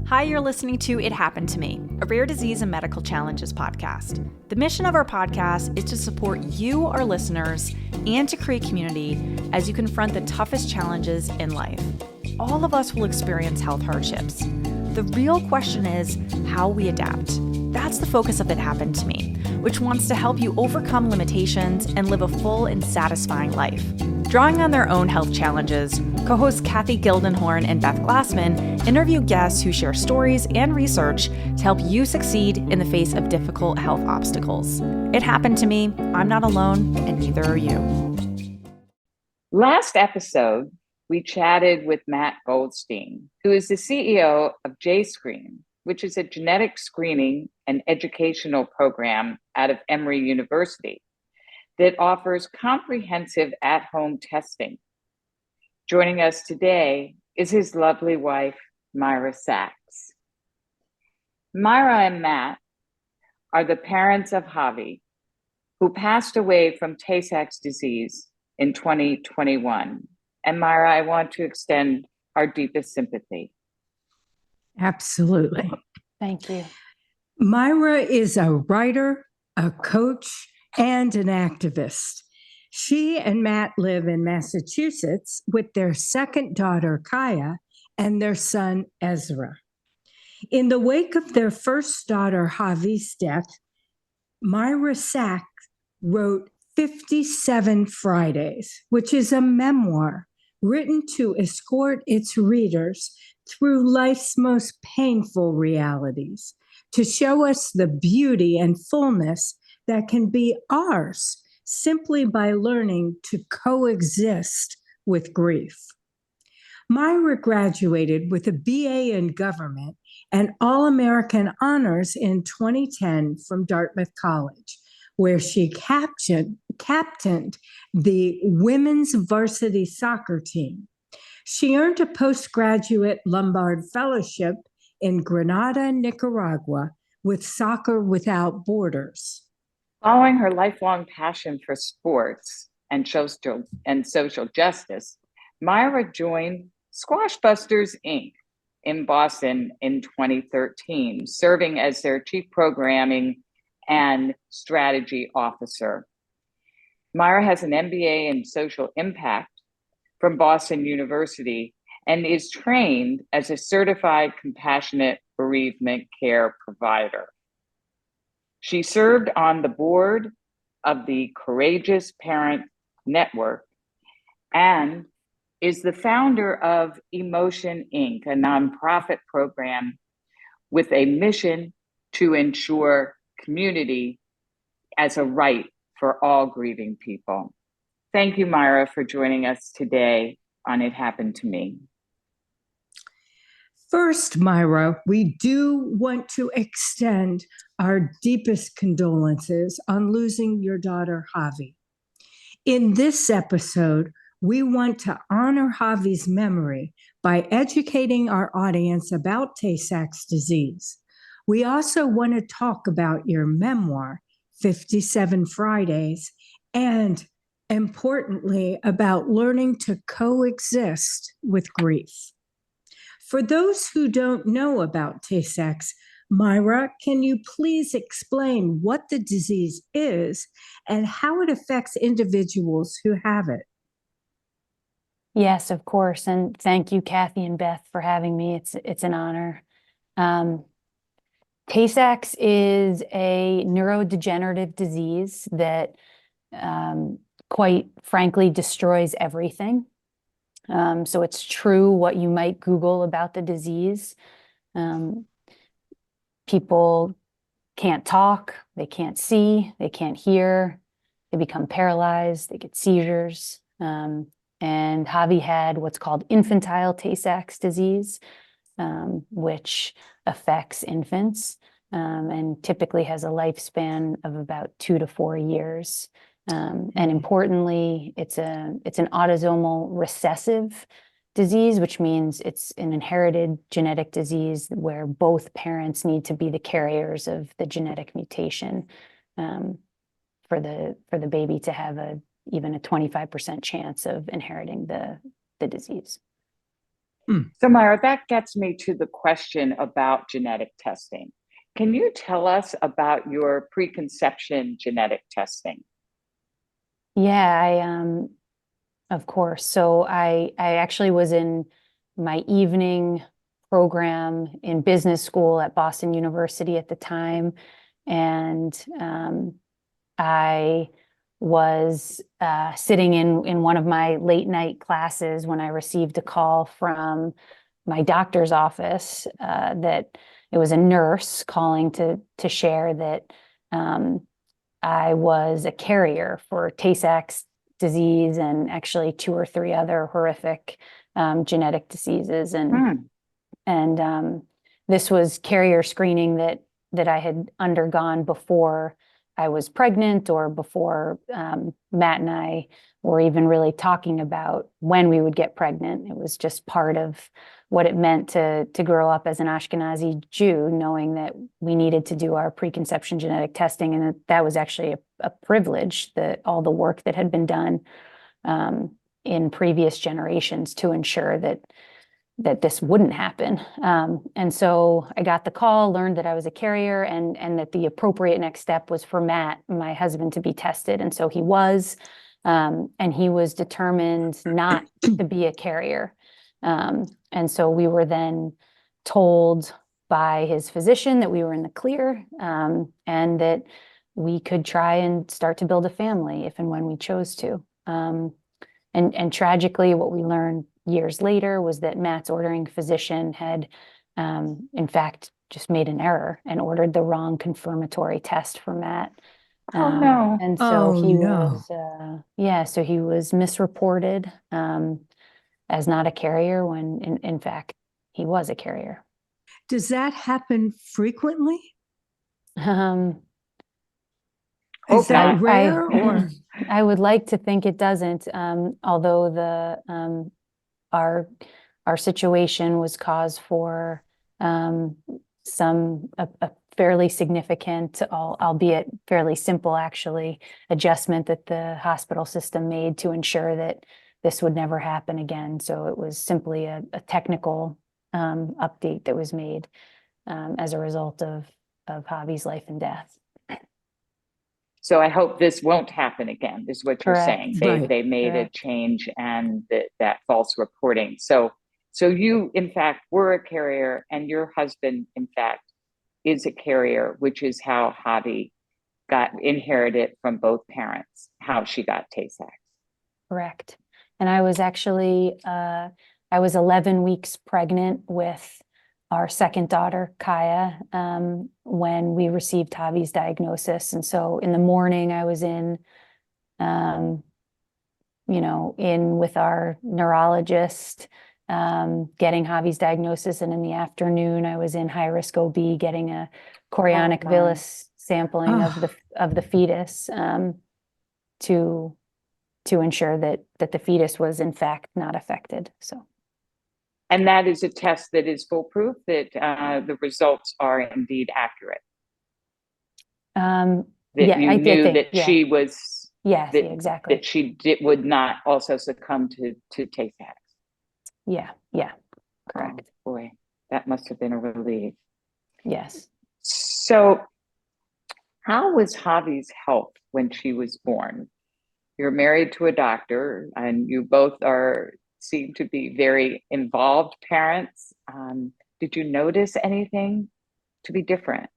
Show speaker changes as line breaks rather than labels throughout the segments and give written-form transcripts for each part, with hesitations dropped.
Hi, you're listening to It Happened to Me, a rare disease and medical challenges podcast. The mission of our podcast is to support you, our listeners, and to create community as you confront the toughest challenges in life. All of us will experience health hardships. The real question is how we adapt. That's the focus of It Happened to Me, which wants to help you overcome limitations and live a full and satisfying life. Drawing on their own health challenges, co-hosts Kathy Gildenhorn and Beth Glassman interview guests who share stories and research to help you succeed in the face of difficult health obstacles. It happened to me. I'm not alone, and neither are you.
Last episode, we chatted with Matt Goldstein, who is the CEO of JScreen, which is a genetic screening and educational program out of Emory University that offers comprehensive at-home testing. Joining us today is his lovely wife, Myra Sacks. Myra and Matt are the parents of Havi, who passed away from Tay-Sachs disease in 2021. And Myra, I want to extend our deepest sympathy.
Absolutely.
Thank you.
Myra is a writer, a coach, and an activist. She and Matt live in Massachusetts with their second daughter, Kaya, and their son, Ezra. In the wake of their first daughter, Havi's death, Myra Sack wrote 57 Fridays, which is a memoir written to escort its readers through life's most painful realities, to show us the beauty and fullness that can be ours simply by learning to coexist with grief. Myra graduated with a BA in government and All-American honors in 2010 from Dartmouth College, where she captained the women's varsity soccer team. She earned a postgraduate Lombard Fellowship in Grenada, Nicaragua, with Soccer Without Borders.
Following her lifelong passion for sports and social justice, Myra joined Squash Busters, Inc. in Boston in 2013, serving as their chief programming and strategy officer. Myra has an MBA in social impact from Boston University and is trained as a certified compassionate bereavement care provider. She served on the board of the Courageous Parent Network and is the founder of Emotion, Inc., a nonprofit program with a mission to ensure community as a right for all grieving people. Thank you, Myra, for joining us today on It Happened to Me.
First, Myra, we do want to extend our deepest condolences on losing your daughter, Havi. In this episode, we want to honor Havi's memory by educating our audience about Tay-Sachs disease. We also want to talk about your memoir, 57 Fridays, and importantly, about learning to coexist with grief. For those who don't know about Tay-Sachs, Myra, can you please explain what the disease is and how it affects individuals who have it?
Yes, of course. And thank you, Kathy and Beth, for having me. It's an honor. Tay-Sachs is a neurodegenerative disease that quite frankly destroys everything. So it's true what you might Google about the disease. People can't talk, they can't see, they can't hear, they become paralyzed, they get seizures. And Havi had what's called infantile Tay-Sachs disease, which affects infants and typically has a lifespan of about 2 to 4 years. And importantly, it's an autosomal recessive disease, which means it's an inherited genetic disease where both parents need to be the carriers of the genetic mutation for the baby to have even a 25% chance of inheriting the disease.
So Myra, that gets me to the question about genetic testing. Can you tell us about your preconception genetic testing?
Yeah, of course. So I actually was in my evening program in business school at Boston University at the time, and I was sitting in one of my late night classes when I received a call from my doctor's office that it was a nurse calling to share that I was a carrier for Tay-Sachs disease and actually 2 or 3 other horrific genetic diseases. And this was carrier screening that I had undergone before I was pregnant or before Matt and I were even really talking about when we would get pregnant. It was just part of what it meant to grow up as an Ashkenazi Jew, knowing that we needed to do our preconception genetic testing, and that was actually a privilege, that all the work that had been done in previous generations to ensure that this wouldn't happen. And so I got the call, learned that I was a carrier, and that the appropriate next step was for Matt, my husband, to be tested. And so he was, and he was determined not to be a carrier. And so we were then told by his physician that we were in the clear, and that we could try and start to build a family if and when we chose to. And tragically, what we learned years later was that Matt's ordering physician had, in fact, just made an error and ordered the wrong confirmatory test for Matt.
Oh, no.
And so
Oh,
he
no.
was, so he was misreported as not a carrier when in fact he was a carrier.
Does that happen frequently?
Um,
Is that
not.
rare or?
I would like to think it doesn't, although the our situation was cause for a fairly significant, albeit fairly simple actually, adjustment that the hospital system made to ensure that this would never happen again. So it was simply a technical update that was made as a result of Javi's life and death.
So I hope this won't happen again, is what you're
Correct.
saying.
Right.
They made
Correct.
a change and that false reporting. So you, in fact, were a carrier, and your husband, in fact, is a carrier, which is how Havi got inherited from both parents, how she got Tay-Sachs.
Correct. And I was actually, I was 11 weeks pregnant with our second daughter, Kaya, when we received Javi's diagnosis. And so in the morning I was in with our neurologist, getting Javi's diagnosis. And in the afternoon, I was in high-risk OB getting a chorionic villus sampling of the fetus to ensure that the fetus was in fact not affected. So.
And that is a test that is foolproof, that the results are indeed accurate. You knew that she was.
Yes, exactly.
That she would not also succumb to Tay-Sachs.
Yeah, correct.
Oh, boy, that must have been a relief.
Yes.
So, how was Javi's health when she was born? You're married to a doctor, and you both seem to be very involved parents. Did you notice anything to be different?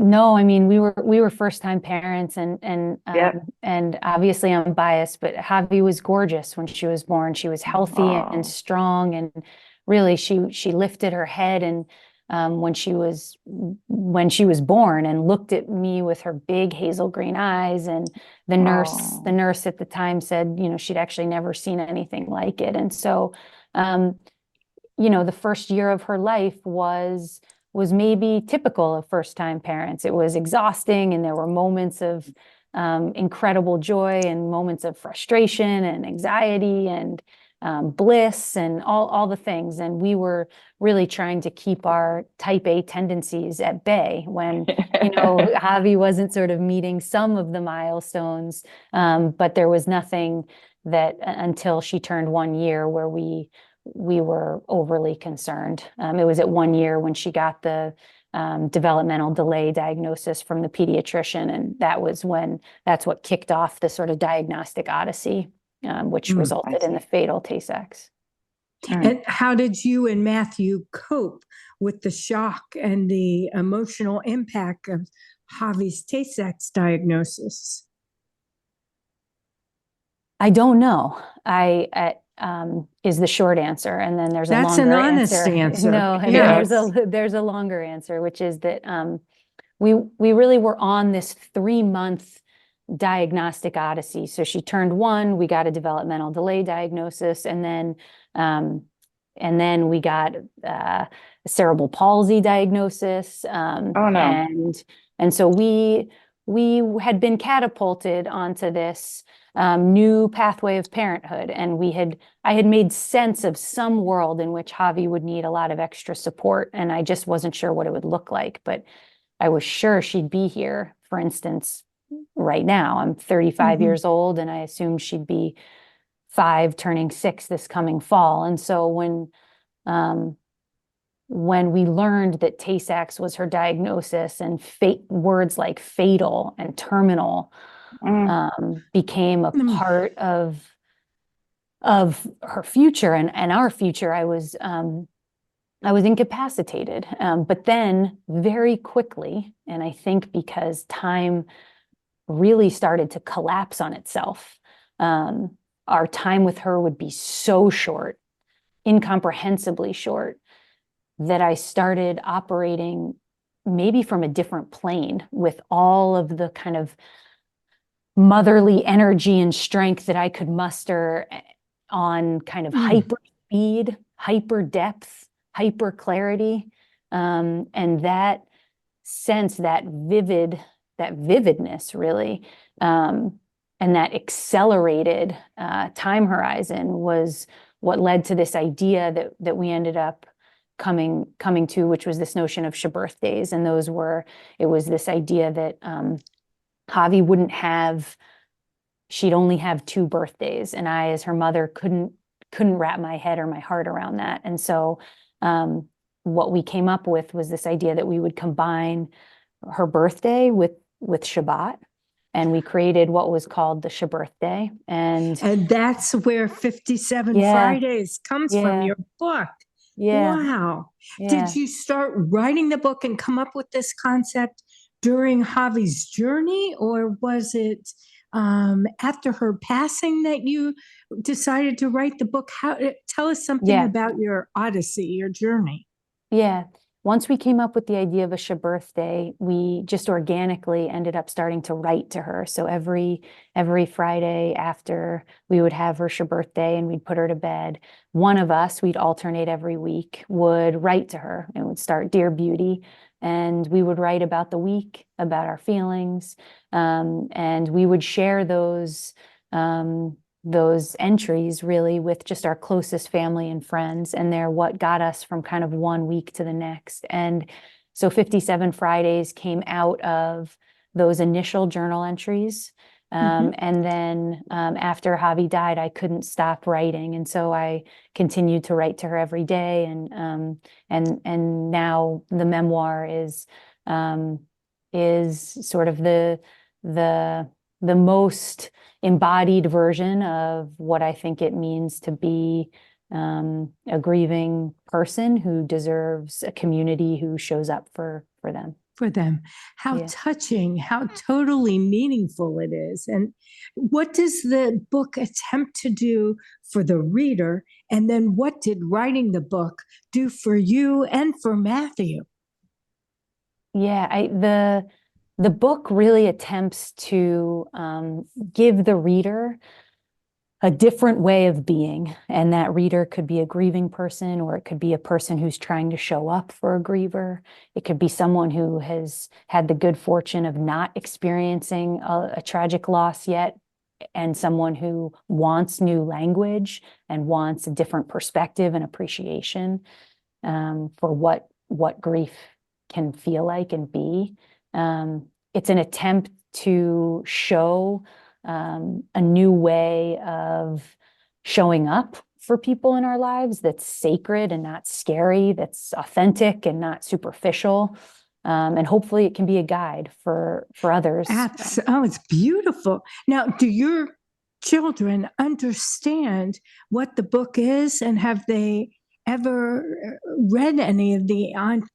No, I mean, we were first-time parents, and obviously I'm biased, but Javi was gorgeous when she was born. She was healthy and strong, and really she lifted her head, and when she was born, and looked at me with her big hazel green eyes, and the nurse at the time said, she'd actually never seen anything like it. And so the first year of her life was maybe typical of first-time parents. It was exhausting, and there were moments of incredible joy and moments of frustration and anxiety and bliss and all the things. And we were really trying to keep our type A tendencies at bay when, Javi wasn't sort of meeting some of the milestones, but there was nothing that until she turned 1 year where we we were overly concerned. It was at 1 year when she got the developmental delay diagnosis from the pediatrician, and that's what kicked off the sort of diagnostic odyssey, which resulted in the fatal Tay-Sachs.
And how did you and Matthew cope with the shock and the emotional impact of Havi's Tay-Sachs diagnosis?
I don't know. Is the short answer, and then there's a longer
an honest answer.
No, and then there's a longer answer, which is that we really were on this 3-month diagnostic odyssey. So she turned 1, we got a developmental delay diagnosis, and then we got a cerebral palsy diagnosis.
Oh no!
And so we had been catapulted onto this new pathway of parenthood, and I had made sense of some world in which Havi would need a lot of extra support, and I just wasn't sure what it would look like, but I was sure she'd be here. For instance, right now, I'm 35 years old, and I assumed she'd be 5, turning 6 this coming fall. And so when we learned that Tay-Sachs was her diagnosis, and words like fatal and terminal became a part of her future and our future, I was incapacitated. But then very quickly, and I think because time really started to collapse on itself, our time with her would be so short, incomprehensibly short, that I started operating maybe from a different plane with all of the kind of motherly energy and strength that I could muster on kind of hyper speed, hyper depth, hyper clarity. And that sense, that vividness really, and that accelerated time horizon was what led to this idea that we ended up coming to, which was this notion of birthdays. And it was this idea that Havi she'd only have 2 birthdays, and I, as her mother, couldn't wrap my head or my heart around that. And so what we came up with was this idea that we would combine her birthday with Shabbat, and we created what was called the birthday. And
that's where 57 Fridays comes from, your book.
Yeah.
Wow.
Yeah.
Did you start writing the book and come up with this concept during Havi's journey, or was it after her passing that you decided to write the book? Tell us something about your odyssey, your journey.
Yeah. Once we came up with the idea of a birthday, we just organically ended up starting to write to her. So every Friday after we would have her birthday and we'd put her to bed, one of us, we'd alternate every week, would write to her and would start Dear Beauty. And we would write about the week, about our feelings, and we would share those entries really with just our closest family and friends, and they're what got us from kind of one week to the next. And so 57 Fridays came out of those initial journal entries. And then after Havi died, I couldn't stop writing, and so I continued to write to her every day. And now the memoir is sort of the most embodied version of what I think it means to be a grieving person who deserves a community who shows up for them.
How touching, how totally meaningful it is. And what does the book attempt to do for the reader? And then what did writing the book do for you and for Matthew?
Yeah, the book really attempts to give the reader a different way of being. And that reader could be a grieving person, or it could be a person who's trying to show up for a griever. It could be someone who has had the good fortune of not experiencing a tragic loss yet, and someone who wants new language and wants a different perspective and appreciation for what grief can feel like and be. It's an attempt to show a new way of showing up for people in our lives that's sacred and not scary, that's authentic and not superficial. And hopefully it can be a guide for others.
Oh, it's beautiful. Now, do your children understand what the book is, and have they ever read any of the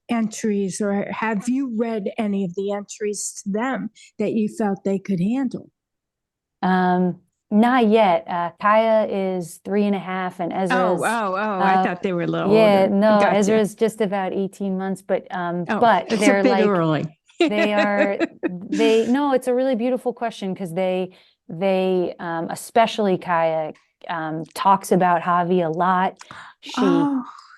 entries, or have you read any of the entries to them that you felt they could handle?
Not yet. Kaya is 3.5 and Ezra's.
I thought they were a little
yeah,
older.
no,
Gotcha.
Ezra's just about 18 months, but
It's
they're
a bit
like
early.
no, it's a really beautiful question, because they especially Kaya talks about Havi a lot.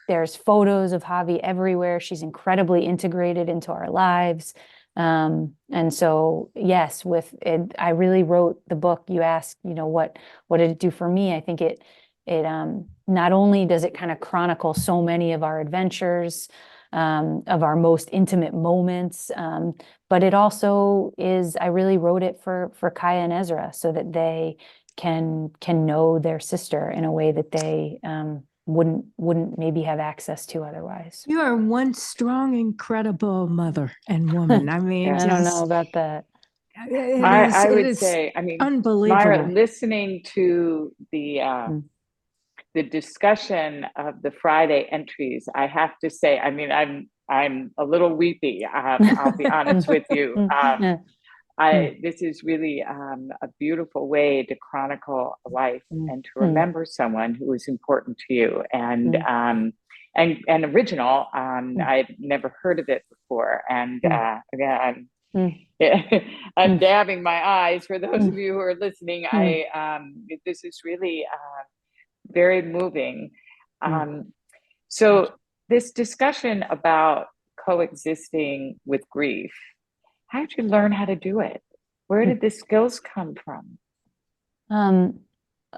There's photos of Havi everywhere. She's incredibly integrated into our lives. And so, yes, with it, I really wrote the book. You asked, what did it do for me? I think it not only does it kind of chronicle so many of our adventures, of our most intimate moments, but it also is, I really wrote it for Kaya and Ezra, so that they can know their sister in a way that they wouldn't maybe have access to otherwise.
You are one strong, incredible mother and woman. I mean,
I don't know about that.
I would say, I mean,
unbelievable.
Myra, listening to the discussion of the Friday entries, I have to say, I mean, I'm a little weepy. I'll be honest with you. This is really a beautiful way to chronicle a life and to remember someone who was important to you, and original. I've never heard of it before, and again, I'm dabbing my eyes for those of you who are listening. This is really very moving. So this discussion about coexisting with grief, how did you learn how to do it? Where did the skills come from?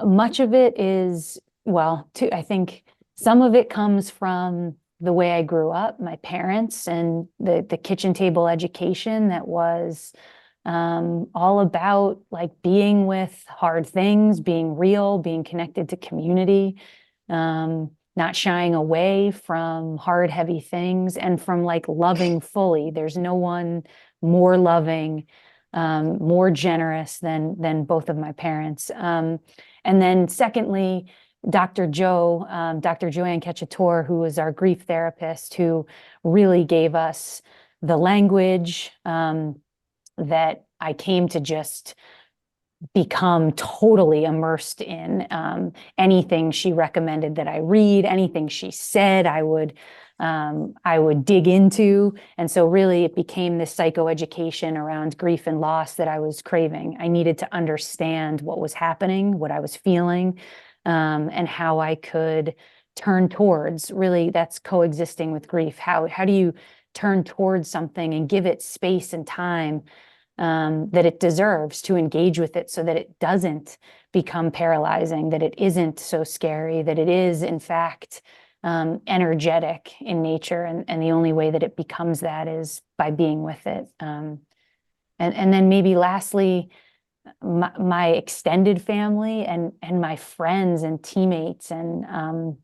Much of it is, I think some of it comes from the way I grew up, my parents, and the kitchen table education that was all about like being with hard things, being real, being connected to community, not shying away from hard, heavy things, and from like loving fully. There's no one more loving, more generous than both of my parents. And then secondly, Dr. Joanne Cacciatore, who was our grief therapist, who really gave us the language that I came to just become totally immersed in. Anything she recommended that I read, anything she said, I would dig into. And so really it became this psychoeducation around grief and loss that I was craving. I needed to understand what was happening, what I was feeling, and how I could turn towards, really that's coexisting with grief. How do you turn towards something and give it space and time that it deserves to engage with it, so that it doesn't become paralyzing, that it isn't so scary, that it is in fact energetic in nature, and the only way that it becomes that is by being with it. And then maybe lastly, my extended family and my friends and teammates and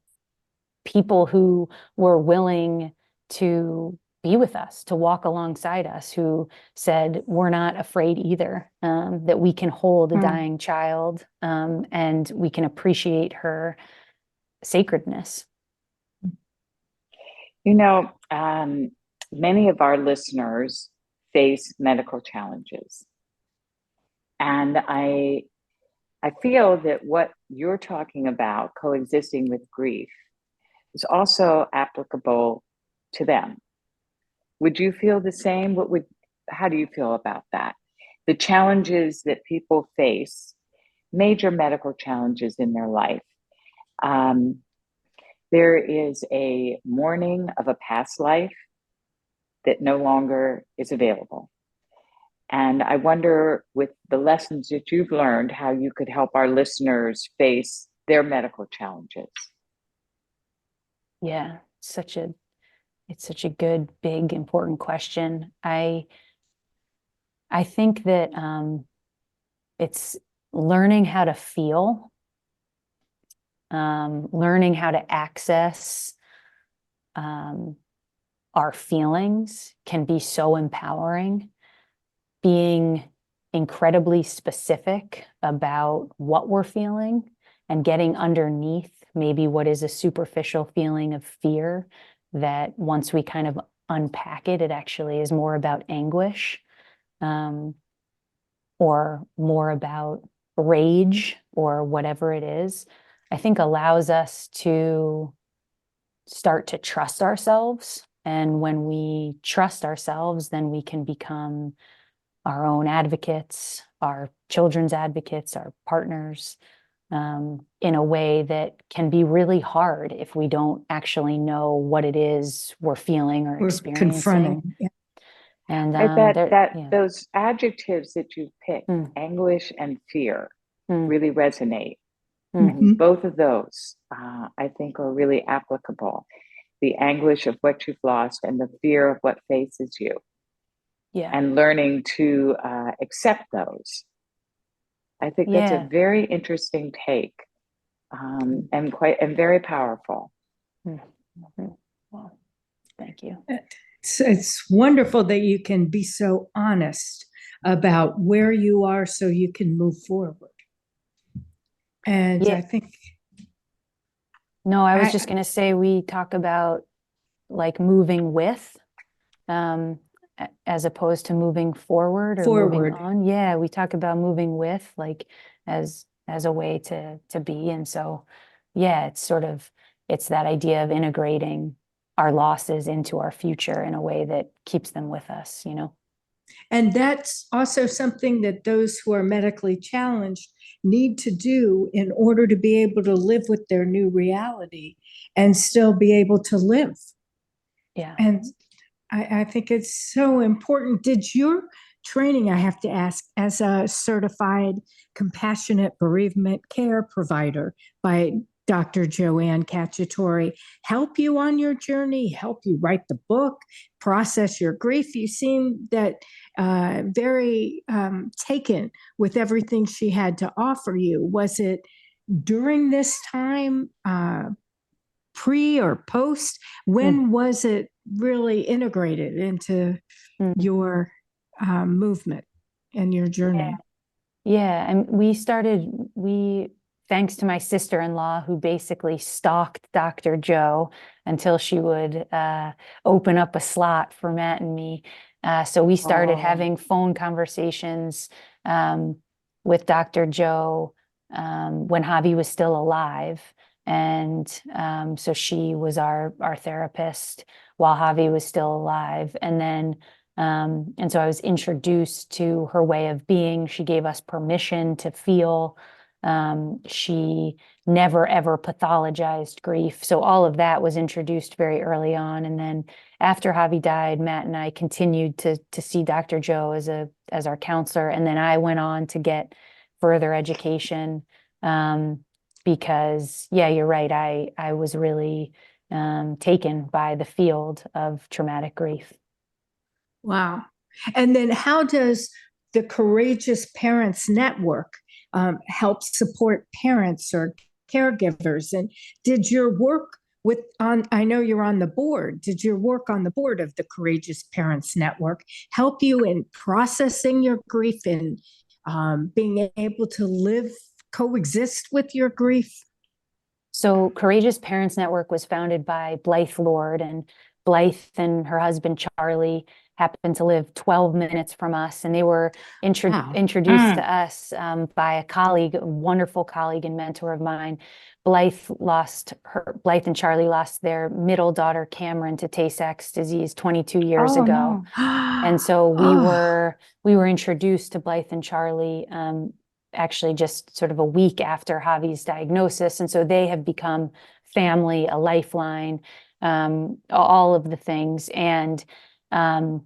people who were willing to be with us, to walk alongside us, who said, we're not afraid either, that we can hold a dying child, and we can appreciate her sacredness.
Many of our listeners face medical challenges. And I feel that what you're talking about, coexisting with grief, is also applicable to them. Would you feel the same? How do you feel about that? The challenges that people face, major medical challenges in their life. There is a mourning of a past life that no longer is available. And I wonder, with the lessons that you've learned, how you could help our listeners face their medical challenges.
Yeah, it's such a good, big, important question. I think that it's learning how to feel learning how to access our feelings can be so empowering. Being incredibly specific about what we're feeling and getting underneath maybe what is a superficial feeling of fear, that once we kind of unpack it, it actually is more about anguish, or more about rage, or whatever it is, I think allows us to start to trust ourselves. And when we trust ourselves, then we can become our own advocates, our children's advocates, our partners, in a way that can be really hard if we don't actually know what it is we're feeling or
We're
experiencing.
confronting. Yeah.
And
I bet that
yeah.
those adjectives that you picked, anguish and fear, really resonate.
Mhm.
Both of those, I think, are really applicable. The anguish of what you've lost and the fear of what faces you.
Yeah.
And learning to accept those. I think that's a very interesting take, and very powerful.
Well, thank you.
It's wonderful that you can be so honest about where you are so you can move forward. And I think.
No, I was just going to say, we talk about like moving with, as opposed to moving forward or moving on. Yeah, we talk about moving with, like as a way to be. And so, yeah, it's that idea of integrating our losses into our future in a way that keeps them with us, you know.
And that's also something that those who are medically challenged need to do in order to be able to live with their new reality and still be able to live.
Yeah.
And I think it's so important. Did your training, I have to ask, as a certified compassionate bereavement care provider by Dr. Joanne Cacciatore, help you on your journey, help you write the book, process your grief? You seem that very taken with everything she had to offer you. Was it during this time, pre or post? When was it really integrated into your movement and your journey?
Yeah, and we thanks to my sister-in-law, who basically stalked Dr. Joe until she would open up a slot for Matt and me. So we started having phone conversations with Dr. Joe when Havi was still alive. And so she was our therapist while Havi was still alive. And then and so I was introduced to her way of being. She gave us permission to feel. She never, ever pathologized grief. So all of that was introduced very early on. And then after Havi died, Matt and I continued to see Dr. Joe as our counselor. And then I went on to get further education, because, yeah, you're right. I was really taken by the field of traumatic grief.
Wow. And then how does the Courageous Parents Network help support parents or caregivers? And did your work I know you're on the board, did your work on the board of the Courageous Parents Network help you in processing your grief and being able to coexist with your grief?
So Courageous Parents Network was founded by Blythe Lord, and Blythe and her husband, Charlie, happened to live 12 minutes from us. And they were introduced to us by a colleague, a wonderful colleague and mentor of mine. Blythe and Charlie lost their middle daughter, Cameron, to Tay-Sachs disease 22 years ago.
No.
And so we were introduced to Blythe and Charlie actually just sort of a week after Javi's diagnosis. And so they have become family, a lifeline, all of the things. And then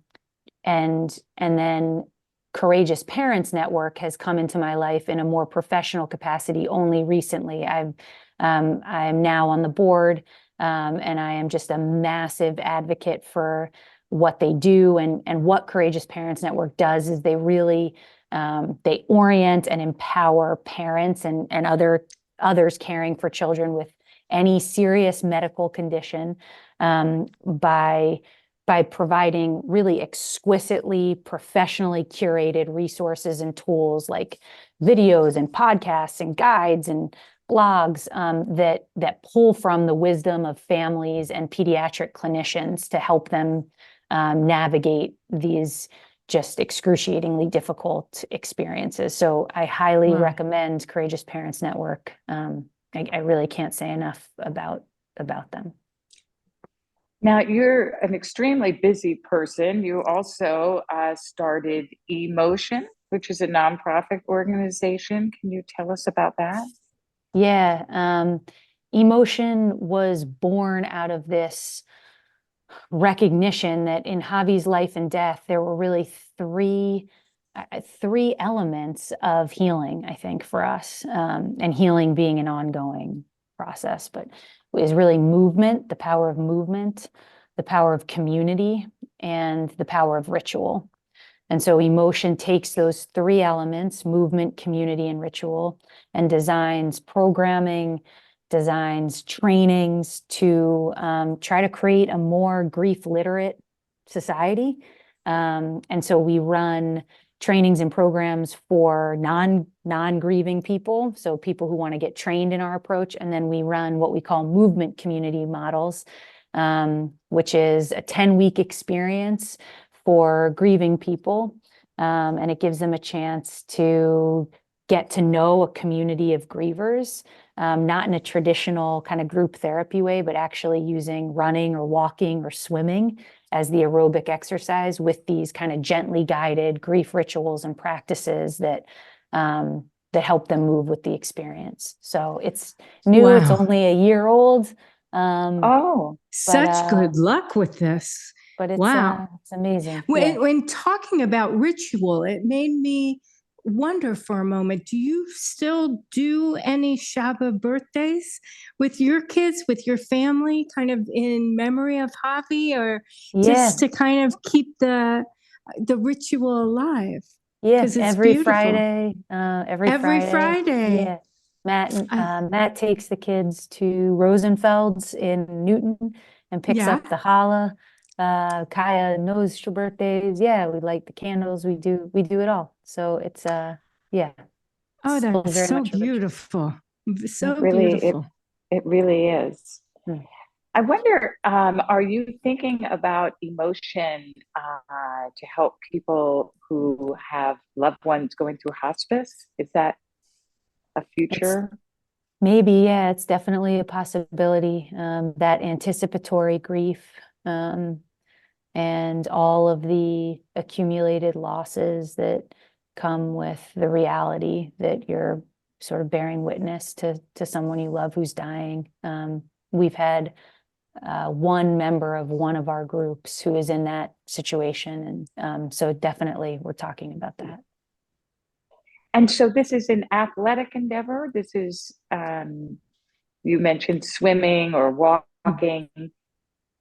Courageous Parents Network has come into my life in a more professional capacity only recently. I'm now on the board, and I am just a massive advocate for what they do. And what Courageous Parents Network does is they really they orient and empower parents and other others caring for children with any serious medical condition, by providing really exquisitely, professionally curated resources and tools like videos and podcasts and guides and blogs, that pull from the wisdom of families and pediatric clinicians to help them navigate these just excruciatingly difficult experiences. So I highly recommend Courageous Parents Network. I really can't say enough about them.
Now, you're an extremely busy person. You also started Emotion, which is a nonprofit organization. Can you tell us about that?
Yeah, Emotion was born out of this recognition that in Havi's life and death, there were really three elements of healing, I think, for us, and healing being an ongoing process, but is really movement, the power of movement, the power of community, and the power of ritual. And so Emotion takes those three elements, movement, community, and ritual, and designs programming, designs trainings to try to create a more grief literate society. And so we run trainings and programs for non-grieving people, so people who want to get trained in our approach. And then we run what we call movement community models, which is a 10-week experience for grieving people. And it gives them a chance to get to know a community of grievers, not in a traditional kind of group therapy way, but actually using running or walking or swimming as the aerobic exercise with these kind of gently guided grief rituals and practices that help them move with the experience. So it's new.
Wow.
It's only a year old.
Such good luck with this.
But it's,
wow.
It's amazing.
When talking about ritual, it made me wonder for a moment, do you still do any Shabbat birthdays with your kids, with your family, kind of in memory of Havi, or just to kind of keep the ritual alive?
Yes, every
beautiful.
Friday. Every Friday. Yeah. Matt takes the kids to Rosenfeld's in Newton and picks up the challah. Kaya knows her birthdays. Yeah, we light the candles. We do it all. So it's yeah.
Oh, that's so beautiful. So
beautiful. It really is. I wonder, are you thinking about Emotion to help people who have loved ones going through hospice? Is that a future?
Maybe, yeah, it's definitely a possibility. That anticipatory grief, and all of the accumulated losses that come with the reality that you're sort of bearing witness to someone you love who's dying. We've had one member of one of our groups who is in that situation. And so definitely we're talking about that.
And so this is an athletic endeavor. This is, you mentioned swimming or walking.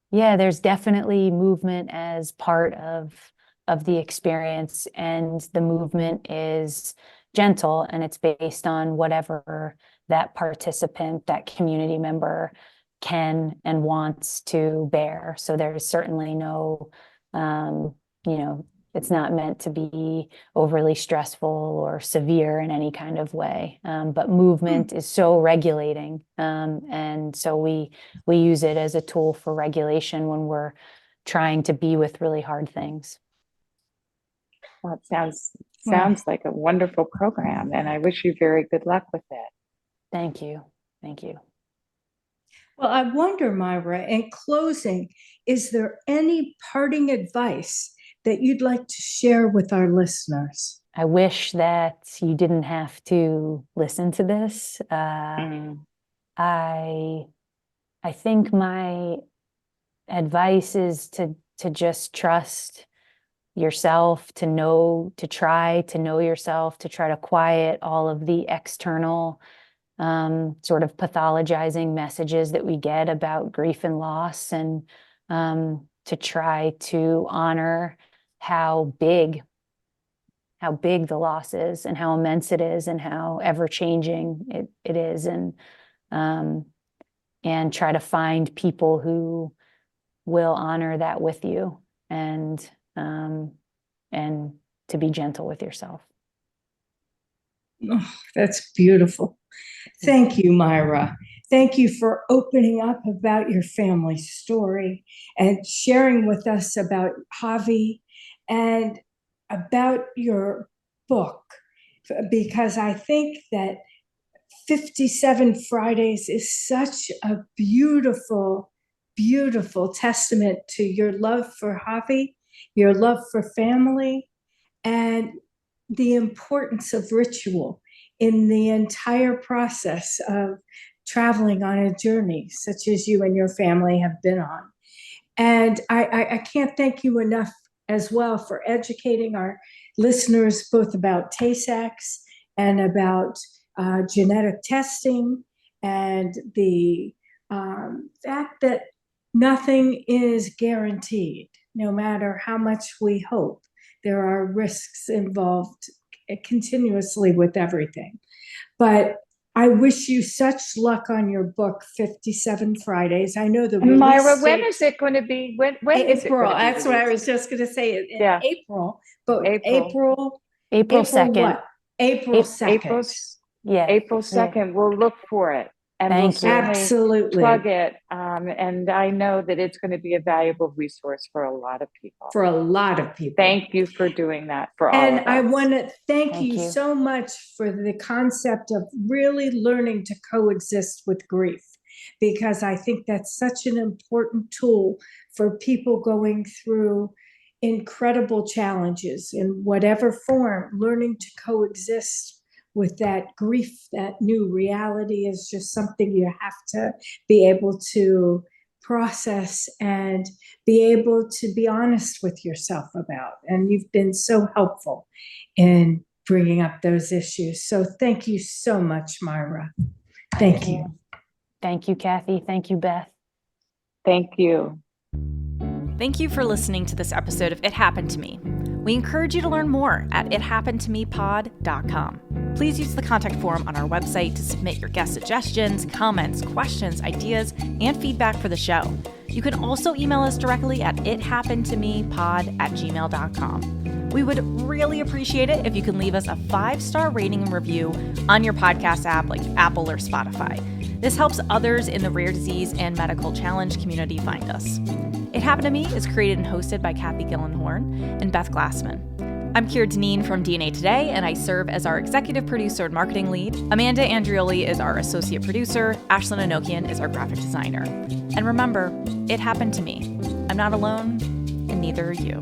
Yeah, there's definitely movement as part of the experience, and the movement is gentle, and it's based on whatever that participant, that community member can and wants to bear. So there's certainly no, it's not meant to be overly stressful or severe in any kind of way. But movement is so regulating. And so we use it as a tool for regulation when we're trying to be with really hard things.
Well, it sounds like a wonderful program, and I wish you very good luck with it.
Thank you. Thank you.
Well, I wonder, Myra, in closing, is there any parting advice that you'd like to share with our listeners?
I wish that you didn't have to listen to this. I think my advice is to just trust yourself, to try to know yourself, to try to quiet all of the external sort of pathologizing messages that we get about grief and loss, and to try to honor how big how big the loss is and how immense it is and how ever-changing it is, and try to find people who will honor that with you, and to be gentle with yourself.
Oh, that's beautiful. Thank you, Myra. Thank you for opening up about your family story and sharing with us about Havi and about your book, because I think that 57 Fridays is such a beautiful, beautiful testament to your love for Havi, your love for family, and the importance of ritual in the entire process of traveling on a journey such as you and your family have been on. And I can't thank you enough as well for educating our listeners both about Tay-Sachs and about genetic testing, and the fact that nothing is guaranteed, no matter how much we hope. There are risks involved continuously with everything. But I wish you such luck on your book, 57 Fridays. I know the release
Myra, when
date-
is it going to be? When is it
April.
going to be
That's what I
released?
was just going to say. In
Yeah.
April, but
April.
April 2nd.
What? April 2nd.
Yeah.
April 2nd. We'll look for it. And we'll
Thank you.
certainly
Absolutely.
plug it. And I know that it's going to be a valuable resource for a lot of people.
For a lot of people.
Thank you for doing that for all of us.
And I want to thank
Thank
you
you.
so much for the concept of really learning to coexist with grief, because I think that's such an important tool for people going through incredible challenges in whatever form. Learning to coexist with that grief, that new reality, is just something you have to be able to process and be able to be honest with yourself about. And you've been so helpful in bringing up those issues. So thank you so much, Myra. Thank you.
Thank you, Kathy. Thank you, Beth.
Thank you.
Thank you for listening to this episode of It Happened to Me. We encourage you to learn more at ithappenedtomepod.com. Please use the contact form on our website to submit your guest suggestions, comments, questions, ideas, and feedback for the show. You can also email us directly at ithappenedtomepod@gmail.com. We would really appreciate it if you can leave us a 5-star rating and review on your podcast app like Apple or Spotify. This helps others in the rare disease and medical challenge community find us. It Happened to Me is created and hosted by Kathy Gillenhorn and Beth Glassman. I'm Keira Deneen from DNA Today, and I serve as our executive producer and marketing lead. Amanda Andrioli is our associate producer. Ashlyn Anokian is our graphic designer. And remember, it happened to me. I'm not alone, and neither are you.